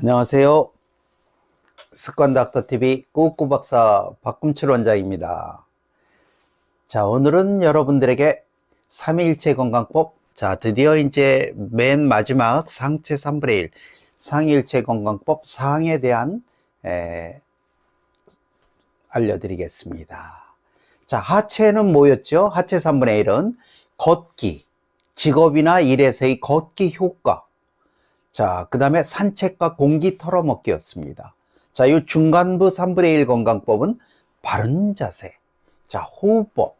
안녕하세요. 습관닥터TV 꾸꾸박사 박금철 원장입니다. 자, 오늘은 여러분들에게 3일체 건강법, 자, 드디어 이제 맨 마지막 상체 3분의 1 상일체 건강법 상에 대한 알려드리겠습니다. 자, 하체는 뭐였죠? 하체 3분의 1은 걷기, 직업이나 일에서의 걷기 효과, 자, 그 다음에 산책과 공기 털어먹기였습니다. 자, 이 중간부 3분의 1 건강법은 바른 자세, 자, 호흡법,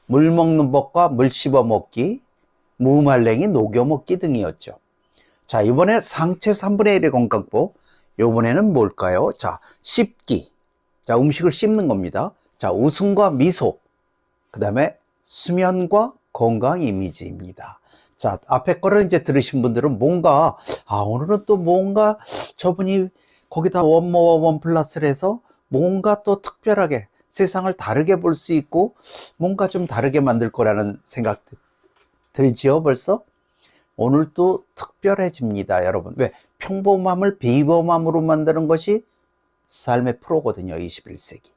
물 먹는 법과 물 씹어 먹기, 무말랭이 녹여 먹기 등이었죠. 자, 이번에 상체 3분의 1의 건강법, 이번에는 뭘까요? 자, 씹기. 자, 음식을 씹는 겁니다. 자, 웃음과 미소, 그 다음에 수면과 건강 이미지입니다. 자, 앞에 거를 이제 들으신 분들은 뭔가, 오늘은 또 뭔가 저분이 거기다 원모어 원 플러스를 해서 뭔가 또 특별하게 세상을 다르게 볼 수 있고 뭔가 좀 다르게 만들 거라는 생각 들지요, 벌써? 오늘 또 특별해집니다, 여러분. 왜? 평범함을 비범함으로 만드는 것이 삶의 프로거든요, 21세기.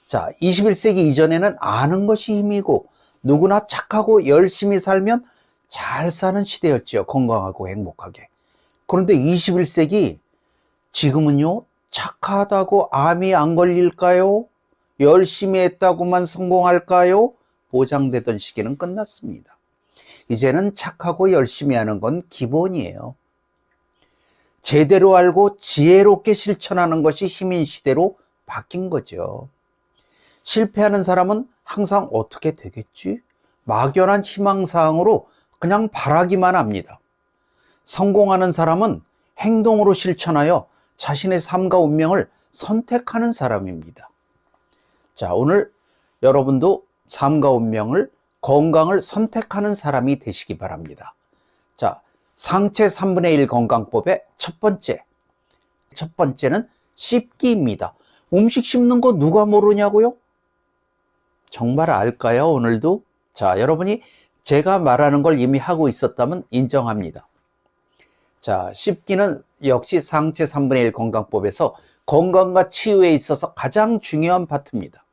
자, 21세기 이전에는 아는 것이 힘이고 누구나 착하고 열심히 살면 잘 사는 시대였죠. 건강하고 행복하게. 그런데 21세기 지금은요, 착하다고 암이 안 걸릴까요? 열심히 했다고만 성공할까요? 보장되던 시기는 끝났습니다. 이제는 착하고 열심히 하는 건 기본이에요. 제대로 알고 지혜롭게 실천하는 것이 힘인 시대로 바뀐 거죠. 실패하는 사람은 항상 어떻게 되겠지? 막연한 희망사항으로 그냥 바라기만 합니다. 성공하는 사람은 행동으로 실천하여 자신의 삶과 운명을 선택하는 사람입니다. 자, 오늘 여러분도 삶과 운명을, 건강을 선택하는 사람이 되시기 바랍니다. 자, 상체 3분의 1 건강법의 첫 번째는 씹기입니다. 음식 씹는 거 누가 모르냐고요? 정말 알까요, 오늘도? 자, 여러분이 제가 말하는 걸 이미 하고 있었다면 인정합니다. 자, 씹기는 역시 상체 3분의 1 건강법에서 건강과 치유에 있어서 가장 중요한 파트입니다.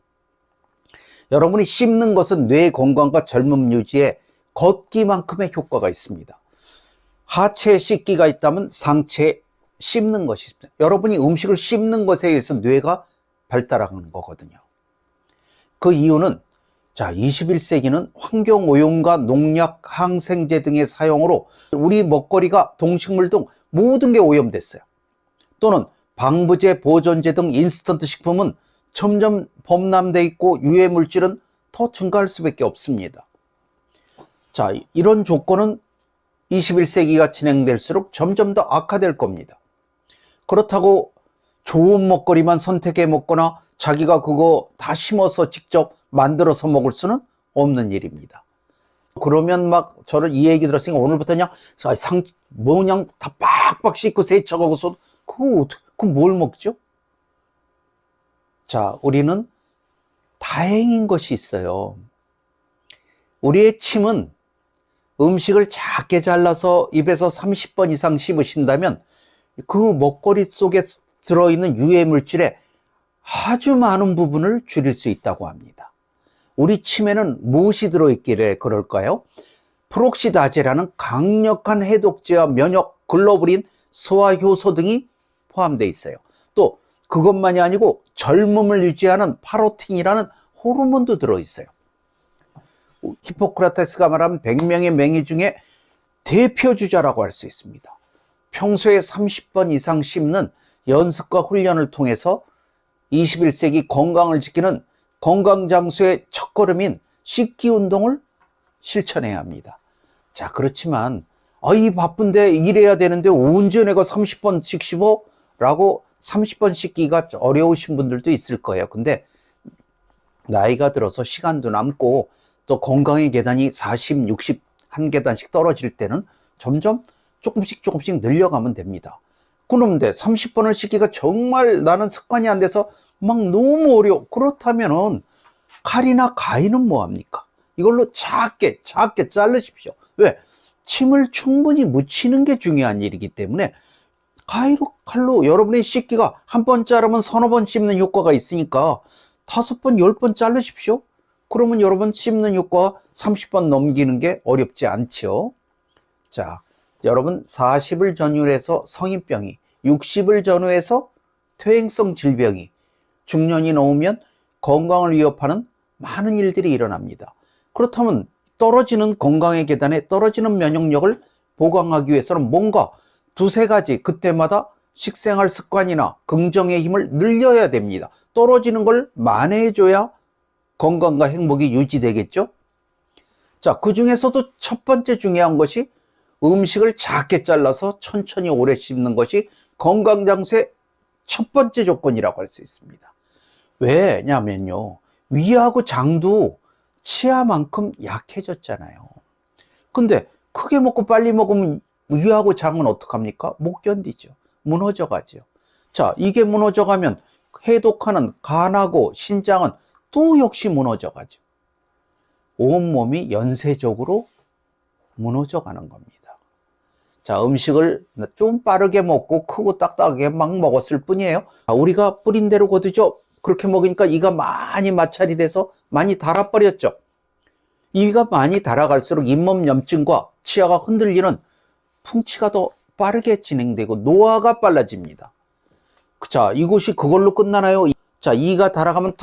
여러분이 씹는 것은 뇌 건강과 젊음 유지에 걷기만큼의 효과가 있습니다. 하체에 씹기가 있다면 상체에 씹는 것이 있습니다. 여러분이 음식을 씹는 것에 의해서 뇌가 발달하는 거거든요. 그 이유는 자, 21세기는 환경오염과 농약, 항생제 등의 사용으로 우리 먹거리가 동식물 등 모든 게 오염됐어요. 또는 방부제, 보존제 등 인스턴트 식품은 점점 범람돼 있고 유해 물질은 더 증가할 수밖에 없습니다. 자, 이런 조건은 21세기가 진행될수록 점점 더 악화될 겁니다. 그렇다고 좋은 먹거리만 선택해 먹거나 자기가 그거 다 심어서 직접 만들어서 먹을 수는 없는 일입니다. 그러면 막 저는 이 얘기 들었으니까 오늘부터 그냥 다 빡빡 씻고 세척하고서 그거 뭘 먹죠? 자, 우리는 다행인 것이 있어요. 우리의 침은 음식을 작게 잘라서 입에서 30번 이상 씹으신다면 그 먹거리 속에 들어있는 유해 물질의 아주 많은 부분을 줄일 수 있다고 합니다. 우리 침에는 무엇이 들어있기에 그럴까요? 프록시다제라는 강력한 해독제와 면역, 글로불린, 소화효소 등이 포함되어 있어요. 또 그것만이 아니고 젊음을 유지하는 파로틴이라는 호르몬도 들어있어요. 히포크라테스가 말한 100명의 맹의 중에 대표주자라고 할 수 있습니다. 평소에 30번 이상 씹는 연습과 훈련을 통해서 21세기 건강을 지키는 건강장수의 첫걸음인 씹기 운동을 실천해야 합니다. 자, 그렇지만 이 바쁜데 일해야 되는데 언제 내가 30번씩 씹어? 라고 30번 씹기가 어려우신 분들도 있을 거예요. 근데 나이가 들어서 시간도 남고 또 건강의 계단이 40, 60 한 계단씩 떨어질 때는 점점 조금씩 늘려가면 됩니다. 그런데 30번을 씹기가 정말 나는 습관이 안 돼서 막 너무 어려워. 그렇다면은 칼이나 가위는 뭐합니까? 이걸로 작게 자르십시오. 왜? 침을 충분히 묻히는 게 중요한 일이기 때문에 가위로 칼로 여러분의 씻기가 한 번 자르면 서너 번 씹는 효과가 있으니까 5번, 10번 자르십시오. 그러면 여러분 씹는 효과가 30번 넘기는 게 어렵지 않죠. 자, 여러분 40을 전후해서 성인병이, 60을 전후해서 퇴행성 질병이, 중년이 넘으면 건강을 위협하는 많은 일들이 일어납니다. 그렇다면 떨어지는 건강의 계단에 떨어지는 면역력을 보강하기 위해서는 뭔가 두세 가지 그때마다 식생활 습관이나 긍정의 힘을 늘려야 됩니다. 떨어지는 걸 만회해줘야 건강과 행복이 유지되겠죠? 자, 그 중에서도 첫 번째 중요한 것이 음식을 작게 잘라서 천천히 오래 씹는 것이 건강장수의 첫 번째 조건이라고 할 수 있습니다. 왜냐면요, 위하고 장도 치아만큼 약해졌잖아요. 근데 크게 먹고 빨리 먹으면 위하고 장은 어떡합니까? 못 견디죠. 무너져 가죠. 자, 이게 무너져 가면 해독하는 간하고 신장은 또 역시 무너져 가죠. 온몸이 연쇄적으로 무너져 가는 겁니다. 자, 음식을 좀 빠르게 먹고 크고 딱딱하게 막 먹었을 뿐이에요. 우리가 뿌린 대로 거두죠. 그렇게 먹으니까 이가 많이 마찰이 돼서 많이 달아버렸죠. 이가 많이 달아갈수록 잇몸 염증과 치아가 흔들리는 풍치가 더 빠르게 진행되고 노화가 빨라집니다. 자, 이것이 그걸로 끝나나요? 자, 이가 달아가면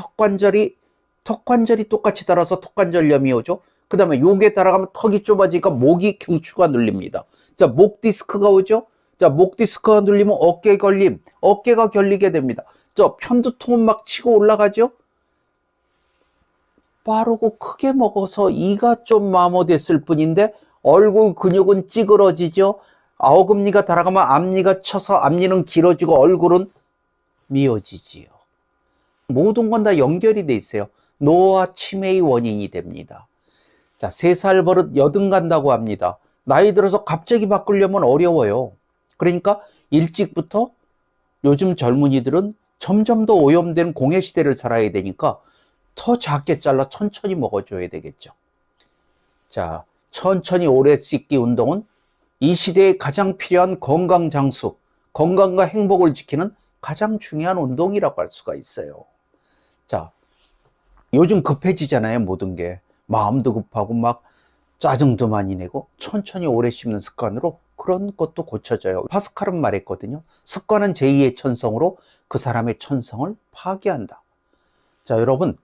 턱관절이 똑같이 달아서 턱관절염이 오죠. 그 다음에 요게 달아가면 턱이 좁아지니까 목이 경추가 눌립니다. 자, 목 디스크가 오죠. 자, 목 디스크가 눌리면 어깨 걸림, 어깨가 결리게 됩니다. 자, 편두통은 막 치고 올라가죠. 빠르고 크게 먹어서 이가 좀 마모됐을 뿐인데 얼굴 근육은 찌그러지죠. 어금니가 달아가면 앞니가 쳐서 앞니는 길어지고 얼굴은 미어지지요. 모든 건 다 연결이 돼 있어요. 노화 치매의 원인이 됩니다. 자, 3살 버릇 여든 간다고 합니다. 나이 들어서 갑자기 바꾸려면 어려워요. 그러니까 일찍부터 요즘 젊은이들은 점점 더 오염된 공해 시대를 살아야 되니까 더 작게 잘라 천천히 먹어줘야 되겠죠. 자, 천천히 오래 씹기 운동은 이 시대에 가장 필요한 건강 장수, 건강과 행복을 지키는 가장 중요한 운동이라고 할 수가 있어요. 자, 요즘 급해지잖아요, 모든 게. 마음도 급하고 막 짜증도 많이 내고 천천히 오래 씹는 습관으로 그런 것도 고쳐져요. 파스칼은 말했거든요. 습관은 제2의 천성으로 그 사람의 천성을 파괴한다. 자, 여러분,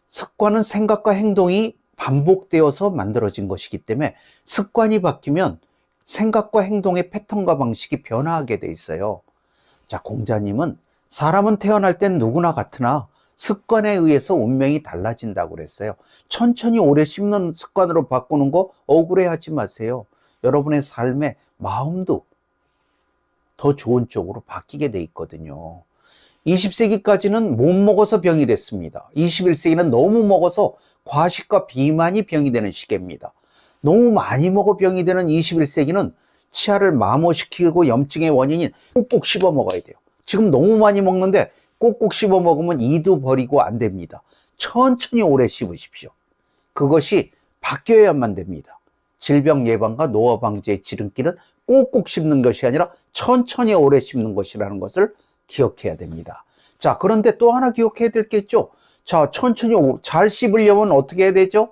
습관은 생각과 행동이 반복되어서 만들어진 것이기 때문에 습관이 바뀌면 생각과 행동의 패턴과 방식이 변화하게 돼 있어요. 자, 공자님은 사람은 태어날 땐 누구나 같으나 습관에 의해서 운명이 달라진다고 그랬어요. 천천히 오래 씹는 습관으로 바꾸는 거 억울해하지 마세요. 여러분의 삶의 마음도 더 좋은 쪽으로 바뀌게 돼 있거든요. 20세기까지는 못 먹어서 병이 됐습니다. 21세기는 너무 먹어서 과식과 비만이 병이 되는 시기입니다. 너무 많이 먹어 병이 되는 21세기는 치아를 마모시키고 염증의 원인인 꼭꼭 씹어 먹어야 돼요. 지금 너무 많이 먹는데 꼭꼭 씹어 먹으면 이도 버리고 안 됩니다. 천천히 오래 씹으십시오. 그것이 바뀌어야만 됩니다. 질병 예방과 노화 방지의 지름길은 꼭꼭 씹는 것이 아니라 천천히 오래 씹는 것이라는 것을 기억해야 됩니다. 자, 그런데 또 하나 기억해야 될 게 있죠. 자, 천천히 잘 씹으려면 어떻게 해야 되죠?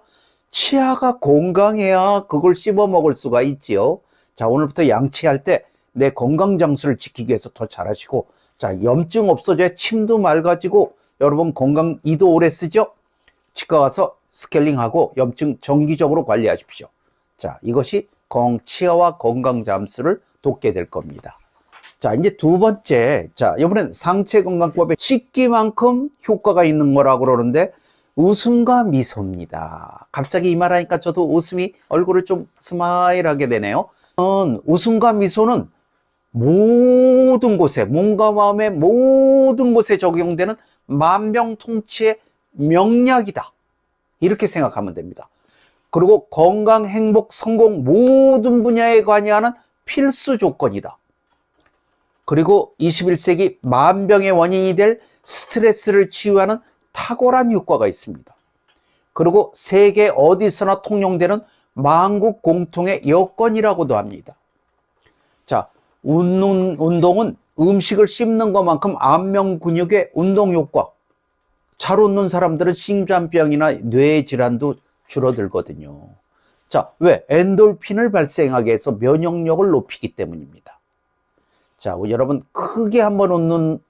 치아가 건강해야 그걸 씹어 먹을 수가 있지요. 자, 오늘부터 양치할 때 내 건강 장수를 지키기 위해서 더 잘하시고, 자, 염증 없어져야 침도 맑아지고 여러분 건강 이도 오래 쓰죠. 치과 가서 스케일링하고 염증 정기적으로 관리하십시오. 자, 이것이 치아와 건강 잠수를 돕게 될 겁니다. 자, 이제 두 번째, 자, 이번엔 상체건강법에 씻기만큼 효과가 있는 거라고 그러는데 웃음과 미소입니다. 갑자기 이 말하니까 저도 웃음이 얼굴을 좀 스마일하게 되네요. 웃음과 미소는 모든 곳에, 몸과 마음의 모든 곳에 적용되는 만병통치의 명약이다. 이렇게 생각하면 됩니다. 그리고 건강, 행복, 성공 모든 분야에 관여하는 필수 조건이다. 그리고 21세기 만병의 원인이 될 스트레스를 치유하는 탁월한 효과가 있습니다. 그리고 세계 어디서나 통용되는 만국 공통의 여건이라고도 합니다. 자, 운동은 음식을 씹는 것만큼 안면 근육의 운동 효과, 잘 웃는 사람들은 심장병이나 뇌 질환도 줄어들거든요. 자, 왜? 엔돌핀을 발생하게 해서 면역력을 높이기 때문입니다. 자, 여러분, 크게 한번 웃는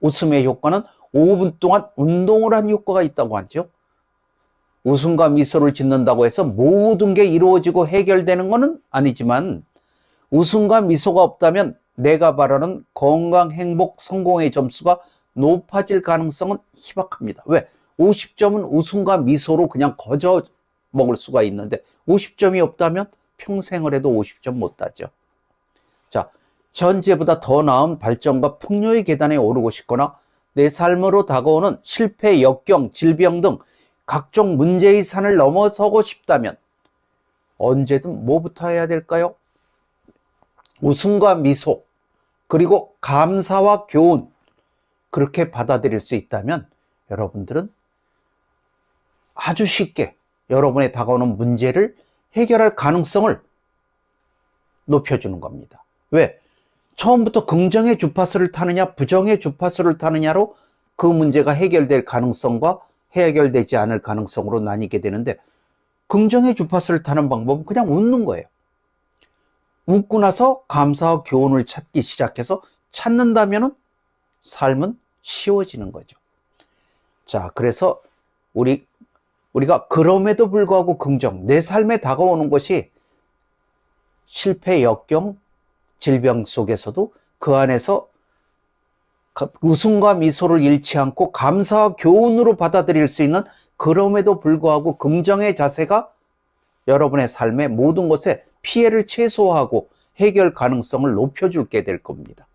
웃음의 효과는 5분 동안 운동을 한 효과가 있다고 하죠. 웃음과 미소를 짓는다고 해서 모든 게 이루어지고 해결되는 것은 아니지만, 웃음과 미소가 없다면 내가 바라는 건강, 행복, 성공의 점수가 높아질 가능성은 희박합니다. 왜? 50점은 웃음과 미소로 그냥 거저 먹을 수가 있는데 50점이 없다면 평생을 해도 50점 못 따죠. 자, 현재보다 더 나은 발전과 풍요의 계단에 오르고 싶거나 내 삶으로 다가오는 실패, 역경, 질병 등 각종 문제의 산을 넘어서고 싶다면 언제든 뭐부터 해야 될까요? 웃음과 미소, 그리고 감사와 교훈, 그렇게 받아들일 수 있다면 여러분들은 아주 쉽게 여러분의 다가오는 문제를 해결할 가능성을 높여주는 겁니다. 왜? 처음부터 긍정의 주파수를 타느냐 부정의 주파수를 타느냐로 그 문제가 해결될 가능성과 해결되지 않을 가능성으로 나뉘게 되는데, 긍정의 주파수를 타는 방법은 그냥 웃는 거예요. 웃고 나서 감사와 교훈을 찾기 시작해서 찾는다면 삶은 쉬워지는 거죠. 자, 그래서 우리가 그럼에도 불구하고 긍정, 내 삶에 다가오는 것이 실패, 역경, 질병 속에서도 그 안에서 웃음과 미소를 잃지 않고 감사와 교훈으로 받아들일 수 있는, 그럼에도 불구하고 긍정의 자세가 여러분의 삶의 모든 것에 피해를 최소화하고 해결 가능성을 높여주게 될 겁니다.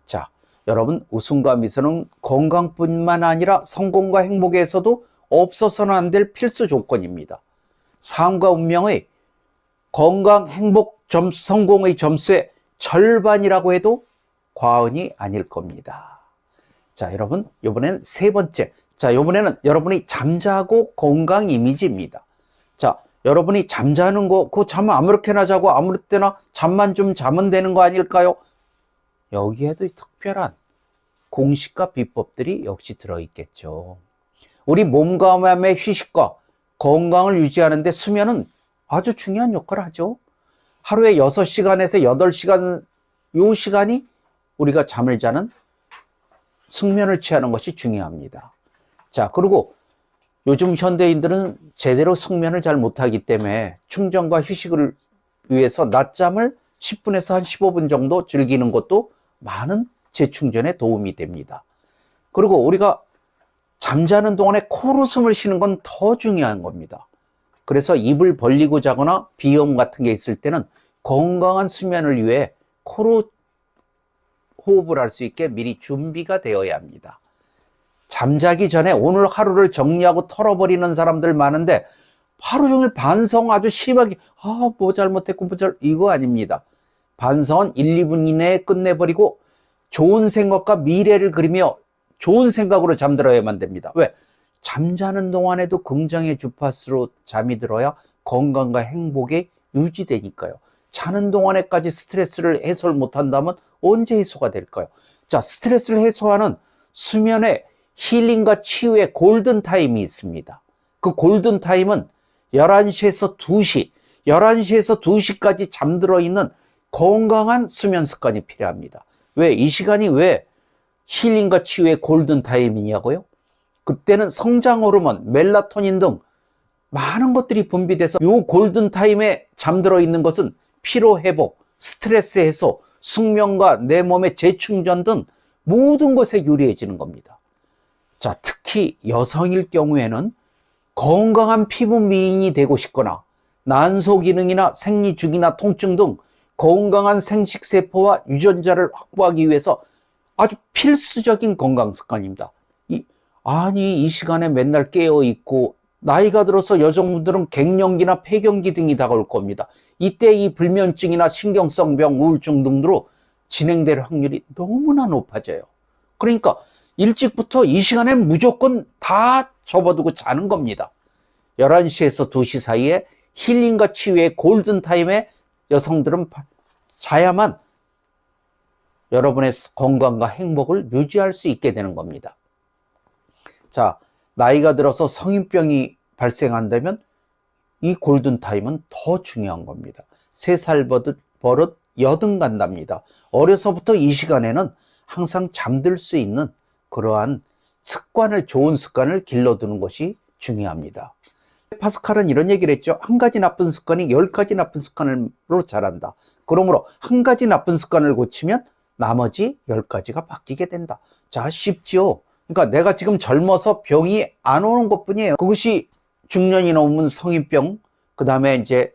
자, 여러분, 웃음과 미소는 건강뿐만 아니라 성공과 행복에서도 없어서는 안 될 필수 조건입니다. 삶과 운명의 건강, 행복, 성공의 점수의 절반이라고 해도 과언이 아닐 겁니다. 자, 여러분, 이번에는 세 번째. 자, 이번에는 여러분이 잠자고 건강 이미지입니다. 자, 여러분이 잠자는 거, 그 잠 아무렇게나 자고 아무 때나 잠만 좀 자면 되는 거 아닐까요? 여기에도 특별한 공식과 비법들이 역시 들어있겠죠. 우리 몸과 마음의 휴식과 건강을 유지하는 데 수면은 아주 중요한 역할을 하죠. 하루에 6시간에서 8시간, 요 시간이 우리가 잠을 자는 숙면을 취하는 것이 중요합니다. 자, 그리고 요즘 현대인들은 제대로 숙면을 잘 못하기 때문에 충전과 휴식을 위해서 낮잠을 10분에서 한 15분 정도 즐기는 것도 많은 재충전에 도움이 됩니다. 그리고 우리가 잠자는 동안에 코로 숨을 쉬는 건 더 중요한 겁니다. 그래서 입을 벌리고 자거나 비염 같은 게 있을 때는 건강한 수면을 위해 코로 호흡을 할 수 있게 미리 준비가 되어야 합니다. 잠자기 전에 오늘 하루를 정리하고 털어버리는 사람들 많은데 하루 종일 반성 아주 심하게, 뭐 잘못했고 이거 아닙니다. 반성은 1, 2분 이내에 끝내버리고 좋은 생각과 미래를 그리며 좋은 생각으로 잠들어야만 됩니다. 왜? 잠자는 동안에도 긍정의 주파수로 잠이 들어야 건강과 행복이 유지되니까요. 자는 동안에까지 스트레스를 해소를 못한다면 언제 해소가 될까요? 자, 스트레스를 해소하는 수면의 힐링과 치유의 골든타임이 있습니다. 그 골든타임은 11시에서 2시, 11시에서 2시까지 잠들어 있는 건강한 수면 습관이 필요합니다. 왜? 이 시간이 왜 힐링과 치유의 골든타임이냐고요? 그때는 성장 호르몬, 멜라토닌 등 많은 것들이 분비돼서 이 골든타임에 잠들어 있는 것은 피로 회복, 스트레스 해소, 숙면과 내 몸의 재충전 등 모든 것에 유리해지는 겁니다. 자, 특히 여성일 경우에는 건강한 피부 미인이 되고 싶거나 난소 기능이나 생리주기나 통증 등 건강한 생식세포와 유전자를 확보하기 위해서 아주 필수적인 건강 습관입니다. 이 시간에 맨날 깨어있고 나이가 들어서 여성분들은 갱년기나 폐경기 등이 다가올 겁니다. 이때 이 불면증이나 신경성병, 우울증 등으로 진행될 확률이 너무나 높아져요. 그러니까 일찍부터 이 시간에 무조건 다 접어두고 자는 겁니다. 11시에서 2시 사이에 힐링과 치유의 골든타임에 여성들은 자야만 여러분의 건강과 행복을 유지할 수 있게 되는 겁니다. 자, 나이가 들어서 성인병이 발생한다면 이 골든타임은 더 중요한 겁니다. 3살 버릇 여든 간답니다. 어려서부터 이 시간에는 항상 잠들 수 있는 그러한 좋은 습관을 길러두는 것이 중요합니다. 파스칼은 이런 얘기를 했죠. 한 가지 나쁜 습관이 10가지 나쁜 습관으로 자란다. 그러므로 한 가지 나쁜 습관을 고치면 나머지 10가지가 바뀌게 된다. 자, 쉽지요? 그러니까 내가 지금 젊어서 병이 안 오는 것 뿐이에요. 그것이 중년이 넘으면 성인병, 그 다음에 이제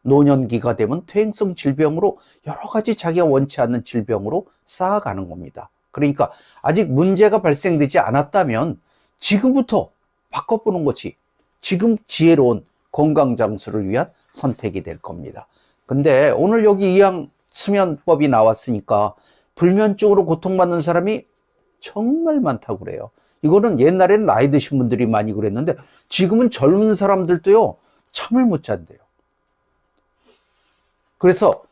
노년기가 되면 퇴행성 질병으로 여러 가지 자기가 원치 않는 질병으로 쌓아가는 겁니다. 그러니까 아직 문제가 발생되지 않았다면 지금부터 바꿔보는 것이 지금 지혜로운 건강 장수를 위한 선택이 될 겁니다. 근데 오늘 여기 이양 수면법이 나왔으니까 불면증으로 고통받는 사람이 정말 많다고 그래요. 이거는 옛날에는 나이 드신 분들이 많이 그랬는데 지금은 젊은 사람들도요, 잠을 못 잔대요. 그래서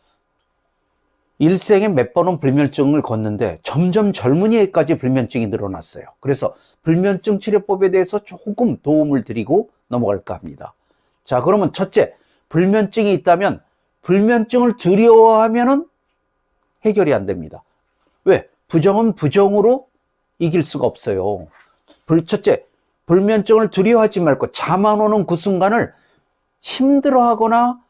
일생에 몇 번은 불면증을 걷는데 점점 젊은이에까지 불면증이 늘어났어요. 그래서 불면증 치료법에 대해서 조금 도움을 드리고 넘어갈까 합니다. 자, 그러면 첫째, 불면증이 있다면 불면증을 두려워하면은 해결이 안 됩니다. 왜? 부정은 부정으로 이길 수가 없어요. 첫째, 불면증을 두려워하지 말고 잠 안 오는 그 순간을 힘들어하거나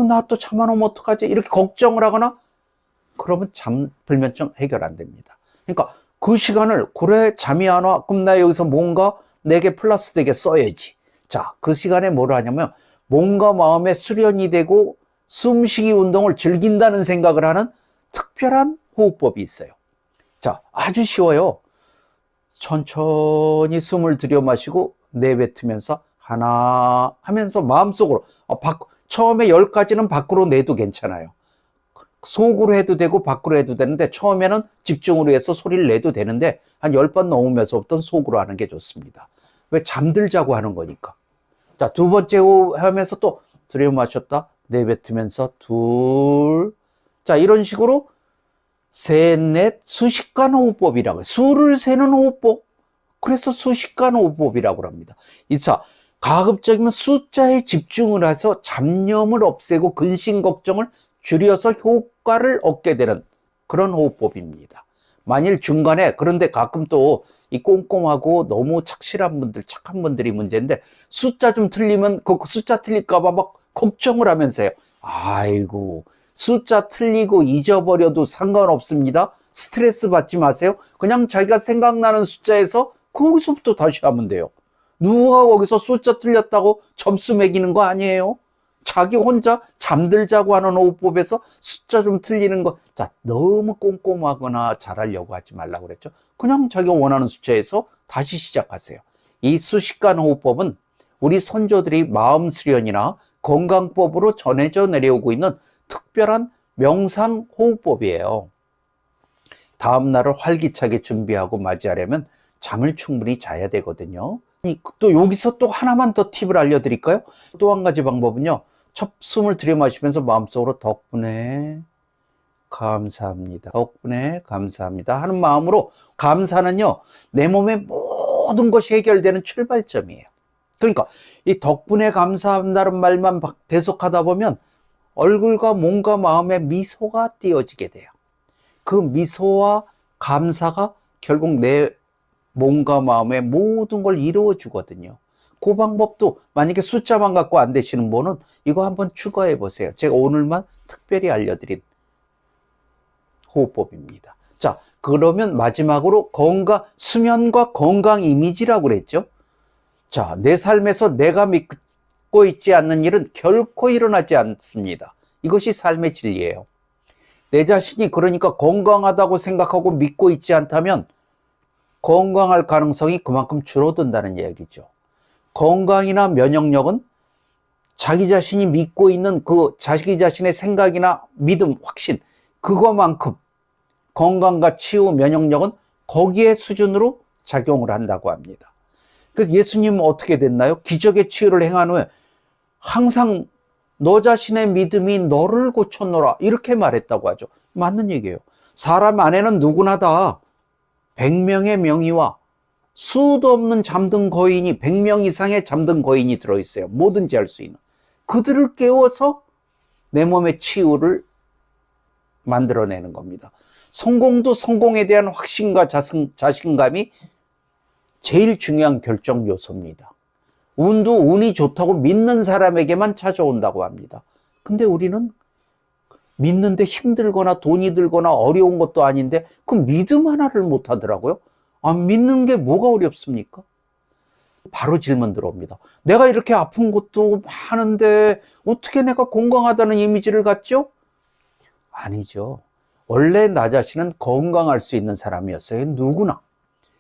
나 또 잠 안 오면 어떡하지? 이렇게 걱정을 하거나 그러면 불면증 해결 안 됩니다. 그러니까 그 시간을 그래 잠이 안 와? 그럼 나 여기서 뭔가 내게 플러스 되게 써야지. 자, 그 시간에 뭘 하냐면 몸과 마음의 수련이 되고 숨쉬기 운동을 즐긴다는 생각을 하는 특별한 호흡법이 있어요. 자, 아주 쉬워요. 천천히 숨을 들여 마시고 내뱉으면서 하나 하면서 마음속으로 처음에 10가지는 밖으로 내도 괜찮아요. 속으로 해도 되고 밖으로 해도 되는데 처음에는 집중으로 해서 소리를 내도 되는데 한 10번 넘으면서부터 속으로 하는 게 좋습니다. 왜? 잠들자고 하는 거니까. 자, 두 번째 하면서 또 들여 마셨다 내뱉으면서 둘. 자, 이런 식으로 셋, 넷, 수식관 호흡법이라고 해요. 수를 세는 호흡법. 그래서 수식관 호흡법이라고 합니다. 이차 가급적이면 숫자에 집중을 해서 잡념을 없애고 근심 걱정을 줄여서 효과를 얻게 되는 그런 호흡법입니다. 만일 중간에, 그런데 가끔 또 이 꼼꼼하고 너무 착실한 분들, 착한 분들이 문제인데 숫자 좀 틀리면 그 숫자 틀릴까봐 막 걱정을 하면서요. 아이고, 숫자 틀리고 잊어버려도 상관없습니다. 스트레스 받지 마세요. 그냥 자기가 생각나는 숫자에서 거기서부터 다시 하면 돼요. 누가 거기서 숫자 틀렸다고 점수 매기는 거 아니에요. 자기 혼자 잠들자고 하는 호흡법에서 숫자 좀 틀리는 거, 자, 너무 꼼꼼하거나 잘하려고 하지 말라고 그랬죠. 그냥 자기가 원하는 숫자에서 다시 시작하세요. 이 수식관 호흡법은 우리 선조들이 마음 수련이나 건강법으로 전해져 내려오고 있는 특별한 명상 호흡법이에요. 다음 날을 활기차게 준비하고 맞이하려면 잠을 충분히 자야 되거든요. 또 여기서 또 하나만 더 팁을 알려드릴까요? 또 한 가지 방법은요, 첫 숨을 들이마시면서 마음속으로 덕분에 감사합니다, 덕분에 감사합니다 하는 마음으로, 감사는요 내 몸의 모든 것이 해결되는 출발점이에요. 그러니까 이 덕분에 감사한다는 말만 계속하다 보면 얼굴과 몸과 마음에 미소가 띄어지게 돼요. 그 미소와 감사가 결국 내 몸과 마음의 모든 걸 이루어 주거든요. 그 방법도 만약에 숫자만 갖고 안 되시는 분은 이거 한번 추가해 보세요. 제가 오늘만 특별히 알려드린 호흡법입니다. 자, 그러면 마지막으로 수면과 건강 이미지라고 그랬죠. 자, 내 삶에서 내가 믿고 있지 않는 일은 결코 일어나지 않습니다. 이것이 삶의 진리예요. 내 자신이 그러니까 건강하다고 생각하고 믿고 있지 않다면 건강할 가능성이 그만큼 줄어든다는 이야기죠. 건강이나 면역력은 자기 자신이 믿고 있는 그 자기 자신의 생각이나 믿음, 확신, 그거만큼 건강과 치유, 면역력은 거기에 수준으로 작용을 한다고 합니다. 그래서 예수님은 어떻게 됐나요? 기적의 치유를 행한 후에 항상 너 자신의 믿음이 너를 고쳤노라 이렇게 말했다고 하죠. 맞는 얘기예요. 사람 안에는 누구나 다 100명의 명의와 수도 없는 잠든 거인이 100명 이상의 잠든 거인이 들어있어요. 뭐든지 할 수 있는. 그들을 깨워서 내 몸의 치유를 만들어내는 겁니다. 성공도 성공에 대한 확신과 자신감이 제일 중요한 결정 요소입니다. 운도 운이 좋다고 믿는 사람에게만 찾아온다고 합니다. 근데 우리는 믿는데 힘들거나 돈이 들거나 어려운 것도 아닌데 그 믿음 하나를 못 하더라고요. 아, 믿는 게 뭐가 어렵습니까? 바로 질문 들어옵니다. 내가 이렇게 아픈 것도 많은데 어떻게 내가 건강하다는 이미지를 갖죠? 아니죠. 원래 나 자신은 건강할 수 있는 사람이었어요. 누구나.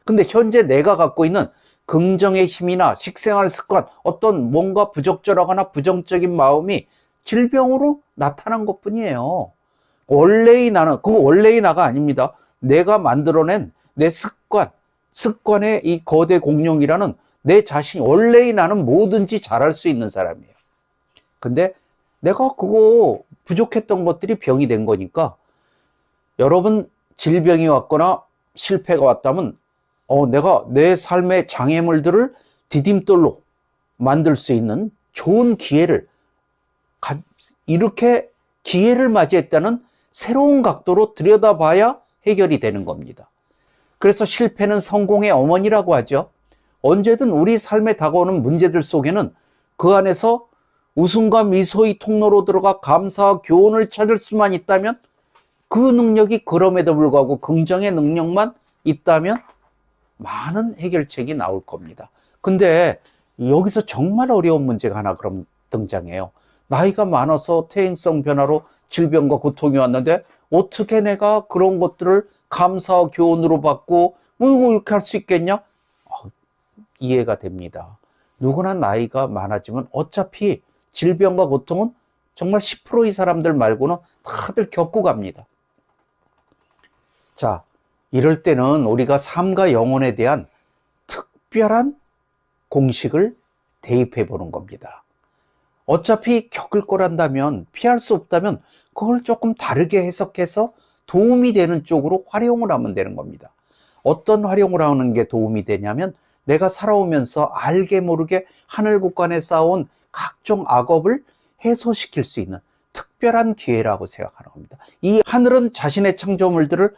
근데 현재 내가 갖고 있는 긍정의 힘이나 식생활 습관, 어떤 뭔가 부적절하거나 부정적인 마음이 질병으로 나타난 것뿐이에요. 원래의 나는, 그거 원래의 나가 아닙니다. 내가 만들어낸 내 습관의 이 거대 공룡이라는 내 자신, 원래의 나는 뭐든지 잘할 수 있는 사람이에요. 근데 내가 그거 부족했던 것들이 병이 된 거니까, 여러분 질병이 왔거나 실패가 왔다면 내가 내 삶의 장애물들을 디딤돌로 만들 수 있는 좋은 기회를, 이렇게 기회를 맞이했다는 새로운 각도로 들여다봐야 해결이 되는 겁니다. 그래서 실패는 성공의 어머니라고 하죠. 언제든 우리 삶에 다가오는 문제들 속에는 그 안에서 웃음과 미소의 통로로 들어가 감사와 교훈을 찾을 수만 있다면, 그 능력이 그럼에도 불구하고 긍정의 능력만 있다면 많은 해결책이 나올 겁니다. 근데 여기서 정말 어려운 문제가 하나 그럼 등장해요. 나이가 많아서 퇴행성 변화로 질병과 고통이 왔는데 어떻게 내가 그런 것들을 감사와 교훈으로 받고 뭐 이렇게 할 수 있겠냐? 이해가 됩니다. 누구나 나이가 많아지면 어차피 질병과 고통은 정말 10%의 사람들 말고는 다들 겪고 갑니다. 자, 이럴 때는 우리가 삶과 영혼에 대한 특별한 공식을 대입해 보는 겁니다. 어차피 겪을 거란다면, 피할 수 없다면 그걸 조금 다르게 해석해서 도움이 되는 쪽으로 활용을 하면 되는 겁니다. 어떤 활용을 하는 게 도움이 되냐면, 내가 살아오면서 알게 모르게 하늘 곳간에 쌓아온 각종 악업을 해소시킬 수 있는 특별한 기회라고 생각하는 겁니다. 이 하늘은 자신의 창조물들을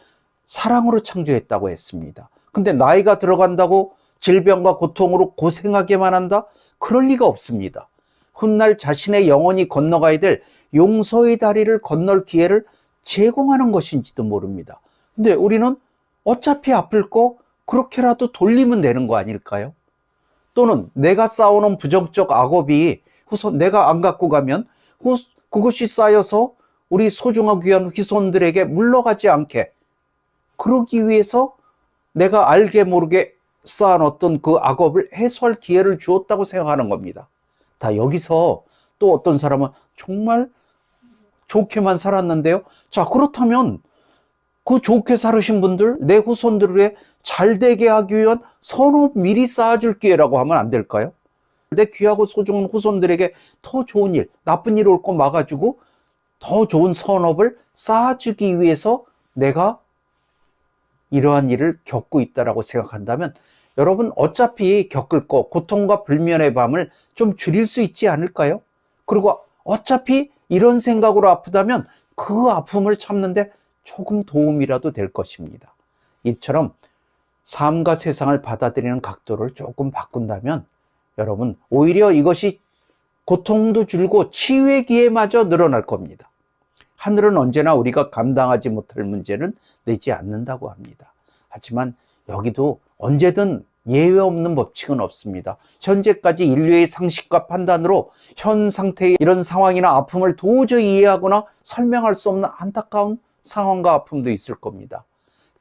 사랑으로 창조했다고 했습니다. 근데 나이가 들어간다고 질병과 고통으로 고생하게만 한다? 그럴 리가 없습니다. 훗날 자신의 영혼이 건너가야 될 용서의 다리를 건널 기회를 제공하는 것인지도 모릅니다. 근데 우리는 어차피 아플 거 그렇게라도 돌리면 되는 거 아닐까요? 또는 내가 쌓아놓은 부정적 악업이 내가 안 갖고 가면 그것이 쌓여서 우리 소중하고 귀한 휘손들에게 물러가지 않게, 그러기 위해서 내가 알게 모르게 쌓아놓았던 그 악업을 해소할 기회를 주었다고 생각하는 겁니다. 다 여기서 또 어떤 사람은 정말 좋게만 살았는데요. 자, 그렇다면 그 좋게 살으신 분들, 내 후손들에 잘 되게 하기 위한 선업 미리 쌓아줄 기회라고 하면 안 될까요? 내 귀하고 소중한 후손들에게 더 좋은 일, 나쁜 일 올 거 막아주고 더 좋은 선업을 쌓아주기 위해서 내가 이러한 일을 겪고 있다라고 생각한다면, 여러분 어차피 겪을 거, 고통과 불면의 밤을 좀 줄일 수 있지 않을까요? 그리고 어차피 이런 생각으로 아프다면 그 아픔을 참는데 조금 도움이라도 될 것입니다. 이처럼 삶과 세상을 받아들이는 각도를 조금 바꾼다면 여러분 오히려 이것이 고통도 줄고 치유의 기회마저 늘어날 겁니다. 하늘은 언제나 우리가 감당하지 못할 문제는 내지 않는다고 합니다. 하지만 여기도 언제든 예외 없는 법칙은 없습니다. 현재까지 인류의 상식과 판단으로 현 상태의 이런 상황이나 아픔을 도저히 이해하거나 설명할 수 없는 안타까운 상황과 아픔도 있을 겁니다.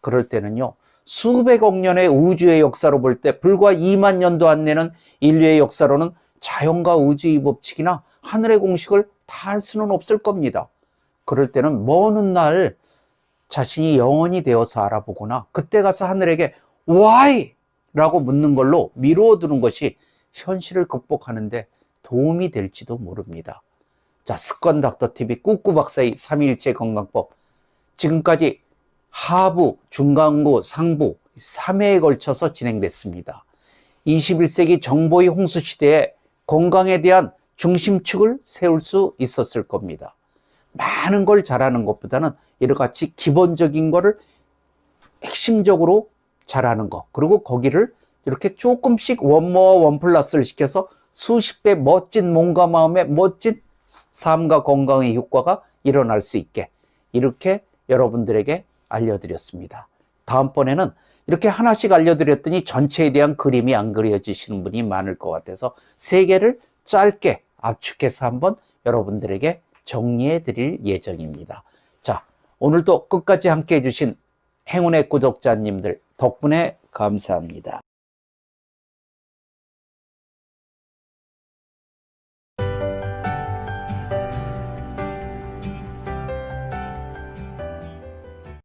그럴 때는요, 수백억 년의 우주의 역사로 볼 때 불과 2만 년도 안 되는 인류의 역사로는 자연과 우주의 법칙이나 하늘의 공식을 다 알 수는 없을 겁니다. 그럴 때는 먼 훗날 자신이 영혼이 되어서 알아보거나 그때 가서 하늘에게 Why? 라고 묻는 걸로 미루어 두는 것이 현실을 극복하는데 도움이 될지도 모릅니다. 자, 습관닥터TV 꾹꾹박사의 3일째 건강법, 지금까지 하부, 중간부, 상부 3회에 걸쳐서 진행됐습니다. 21세기 정보의 홍수 시대에 건강에 대한 중심축을 세울 수 있었을 겁니다. 많은 걸 잘하는 것보다는 이렇게 기본적인 거를 핵심적으로 잘하는 거, 그리고 거기를 이렇게 조금씩 원모어 원플러스를 시켜서 수십 배 멋진 몸과 마음의 멋진 삶과 건강의 효과가 일어날 수 있게 이렇게 여러분들에게 알려드렸습니다. 다음번에는 이렇게 하나씩 알려드렸더니 전체에 대한 그림이 안 그려지시는 분이 많을 것 같아서 3개를 짧게 압축해서 한번 여러분들에게 정리해 드릴 예정입니다. 자, 오늘도 끝까지 함께 해주신 행운의 구독자님들 덕분에 감사합니다.